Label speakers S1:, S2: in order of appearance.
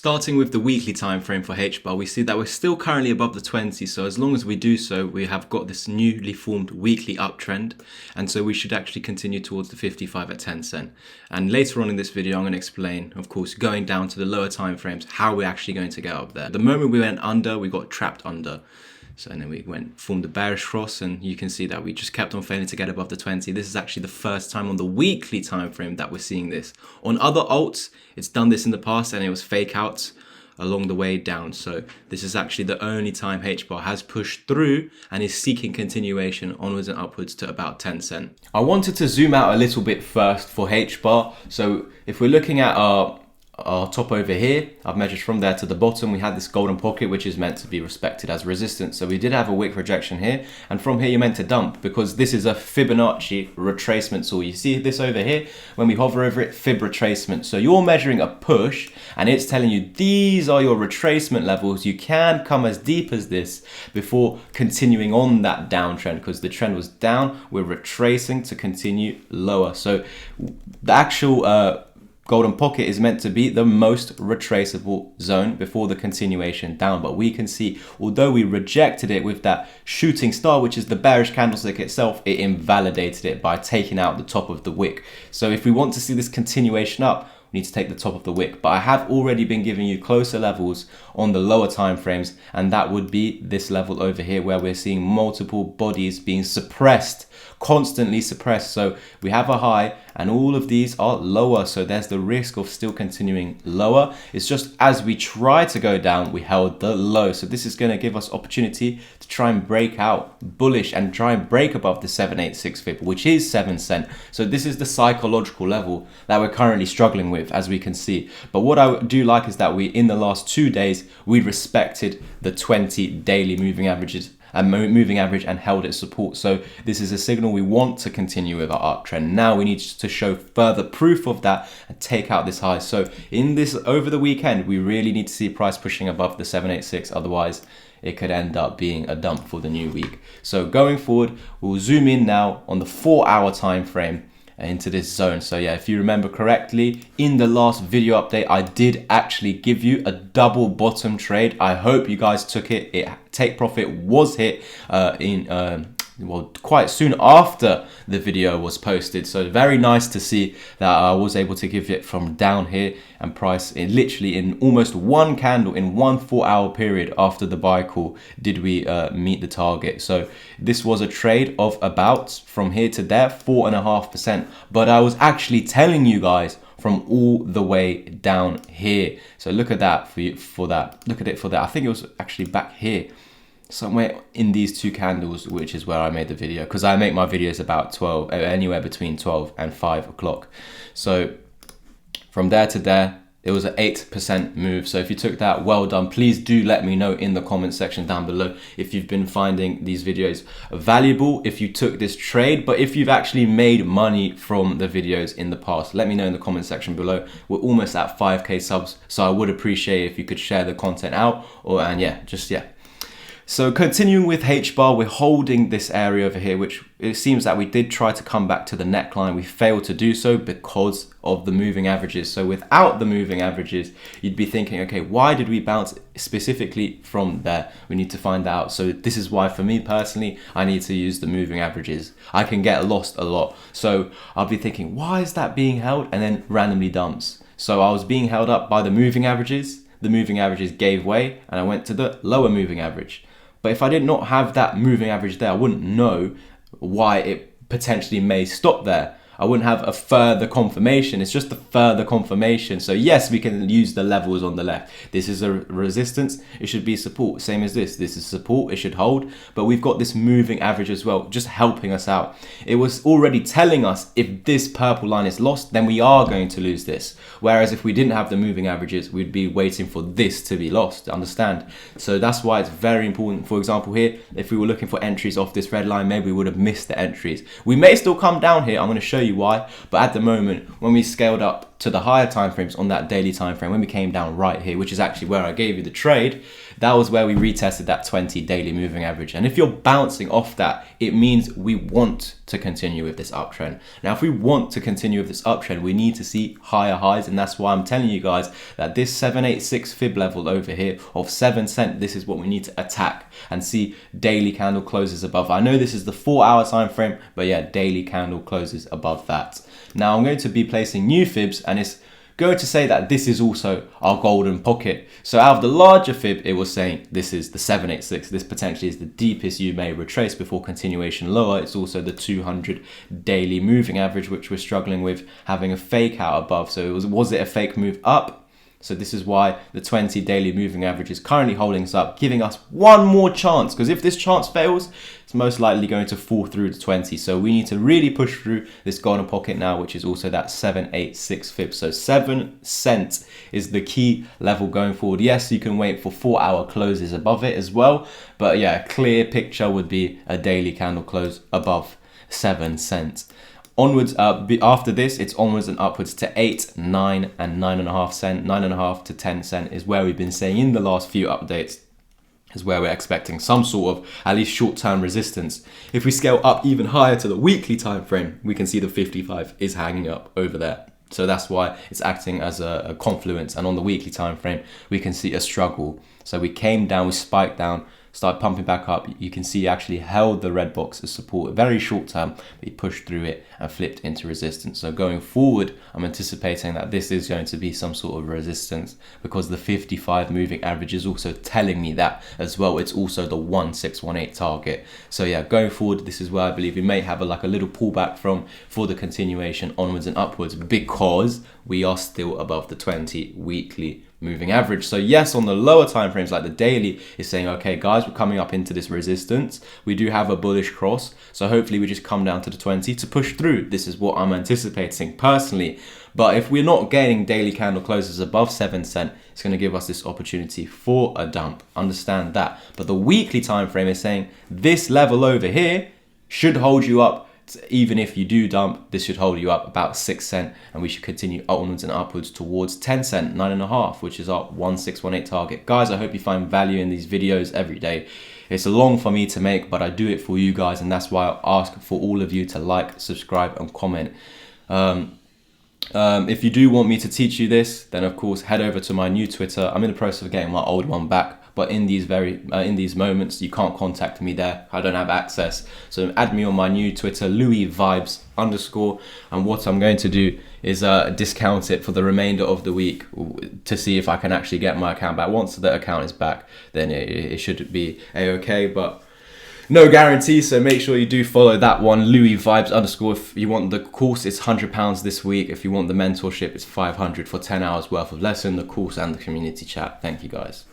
S1: Starting with the weekly time frame for Hbar, we see that we're still currently above the 20, so as long as we do so, we have got this newly formed weekly uptrend, and so we should actually continue towards the 55 at 10 cent. And later on in this video, I'm going to explain, of course, going down to the lower time frames, how we're actually going to get up there. The moment we went under, we got trapped under. So and then we formed a bearish cross, and you can see that we just kept on failing to get above the 20. This is actually the first time on the weekly time frame that we're seeing this. On other alts, it's done this in the past and it was fake outs along the way down. So this is actually the only time Hbar has pushed through and is seeking continuation onwards and upwards to about 10 cent. I wanted to zoom out a little bit first for Hbar. So if we're looking at our top over here, I've measured from there to the bottom. We had this golden pocket which is meant to be respected as resistance, so we did have a wick rejection here, and from here you're meant to dump because this is a Fibonacci retracement tool. You see this over here, when we hover over it, Fib retracement. So you're measuring a push and it's telling you these are your retracement levels. You can come as deep as this before continuing on that downtrend, because the trend was down, we're retracing to continue lower. So the actual golden pocket is meant to be the most retraceable zone before the continuation down, but we can see, although we rejected it with that shooting star, which is the bearish candlestick itself, it invalidated it by taking out the top of the wick. So if we want to see this continuation up, we need to take the top of the wick. But I have already been giving you closer levels on the lower time frames, and that would be this level over here where we're seeing multiple bodies being suppressed, constantly suppressed. So we have a high and all of these are lower, so there's the risk of still continuing lower. It's just as we try to go down, we held the low. So this is going to give us opportunity to try and break out bullish and try and break above the 786 fib, which is 7 cent. So this is the psychological level that we're currently struggling with, as we can see. But what I do like is that we, in the last 2 days, we respected the 20 daily moving averages and moving average and held its support. So this is a signal we want to continue with our uptrend. Now we need to show further proof of that and take out this high. So in this, over the weekend, we really need to see price pushing above the 786, otherwise it could end up being a dump for the new week. So going forward, we'll zoom in now on the 4-hour time frame into this zone. So yeah, if you remember correctly, in the last video update, I did actually give you a double bottom trade. I hope you guys took it. Take profit was hit well, quite soon after the video was posted. So very nice to see that I was able to give it from down here and price in literally in almost one candle in one 4-hour period after the buy call did we meet the target. So this was a trade of about from here to there 4.5%, but I was actually telling you guys from all the way down here. So look at that for that. Look at it for that. I think it was actually back here, somewhere in these two candles, which is where I made the video, because I make my videos about 12, anywhere between 12 and 5 o'clock. So from there to there, it was an 8% move. So if you took that, well done. Please do let me know in the comment section down below if you've been finding these videos valuable, if you took this trade, but if you've actually made money from the videos in the past. Let me know in the comment section below. We're almost at 5k subs, so I would appreciate if you could share the content out, yeah. So continuing with Hbar, we're holding this area over here, which it seems that we did try to come back to the neckline. We failed to do so because of the moving averages. So without the moving averages, you'd be thinking, okay, why did we bounce specifically from there? We need to find out. So this is why, for me personally, I need to use the moving averages. I can get lost a lot. So I'll be thinking, why is that being held? And then randomly dumps. So I was being held up by the moving averages. The moving averages gave way and I went to the lower moving average. But if I did not have that moving average there, I wouldn't know why it potentially may stop there. I wouldn't have a further confirmation. It's just a further confirmation. So yes, we can use the levels on the left. This is a resistance. It should be support. Same as this. This is support. It should hold. But we've got this moving average as well, just helping us out. It was already telling us if this purple line is lost, then we are going to lose this. Whereas if we didn't have the moving averages, we'd be waiting for this to be lost. Understand? So that's why it's very important. For example, here, if we were looking for entries off this red line, maybe we would have missed the entries. We may still come down here. I'm going to show you why, but at the moment when we scaled up to the higher time frames on that daily time frame, when we came down right here, which is actually where I gave you the trade, that was where we retested that 20 daily moving average. And if you're bouncing off that, it means we want to continue with this uptrend. Now, if we want to continue with this uptrend, we need to see higher highs, and that's why I'm telling you guys that this 786 fib level over here of 7 cent, this is what we need to attack and see daily candle closes above. I know this is the 4-hour time frame, but yeah, daily candle closes above that. Now I'm going to be placing new fibs, and it's going to say that this is also our golden pocket. So out of the larger fib, it was saying this is the 786. This potentially is the deepest you may retrace before continuation lower. It's also the 200 daily moving average, which we're struggling with having a fake out above. So was it a fake move up? So this is why the 20 daily moving average is currently holding us up, giving us one more chance. Because if this chance fails, it's most likely going to fall through the 20. So we need to really push through this golden pocket now, which is also that 786 fib. So 7 cents is the key level going forward. Yes, you can wait for 4-hour closes above it as well. But yeah, a clear picture would be a daily candle close above 7 cents. Onwards, after this, it's onwards and upwards to 8, 9, and 9.5 cent. 9.5 to 10 cent is where we've been saying in the last few updates, is where we're expecting some sort of at least short-term resistance. If we scale up even higher to the weekly time frame, we can see the 55 is hanging up over there. So that's why it's acting as a confluence. And on the weekly time frame, we can see a struggle. So we came down, we spiked down, started pumping back up. You can see actually held the red box as support very short term, but he pushed through it and flipped into resistance. So going forward, I'm anticipating that this is going to be some sort of resistance, because the 55 moving average is also telling me that as well. It's also the 1618 target. So yeah, going forward, this is where I believe we may have a little pullback for the continuation onwards and upwards, because we are still above the 20 weekly moving average. So yes, on the lower time frames like the daily is saying, okay guys, we're coming up into this resistance. We do have a bullish cross, so hopefully we just come down to the 20 to push through. This is what I'm anticipating personally. But if we're not getting daily candle closes above 7 cent, it's going to give us this opportunity for a dump. Understand that. But the weekly time frame is saying this level over here should hold you up. Even if you do dump, this should hold you up about 6 cent, and we should continue onwards and upwards towards 10 cent, 9.5, which is our 1618 target. Guys, I hope you find value in these videos every day. It's long for me to make, but I do it for you guys, and that's why I ask for all of you to like, subscribe, and comment. If you do want me to teach you this, then of course head over to my new Twitter. I'm in the process of getting my old one back. But in these moments, you can't contact me there. I don't have access. So add me on my new Twitter, LouisVibes_. And what I'm going to do is discount it for the remainder of the week to see if I can actually get my account back. Once the account is back, then it should be a-okay. But no guarantee, so make sure you do follow that one, LouisVibes_. If you want the course, it's £100 this week. If you want the mentorship, it's 500 for 10 hours worth of lesson, the course and the community chat. Thank you guys.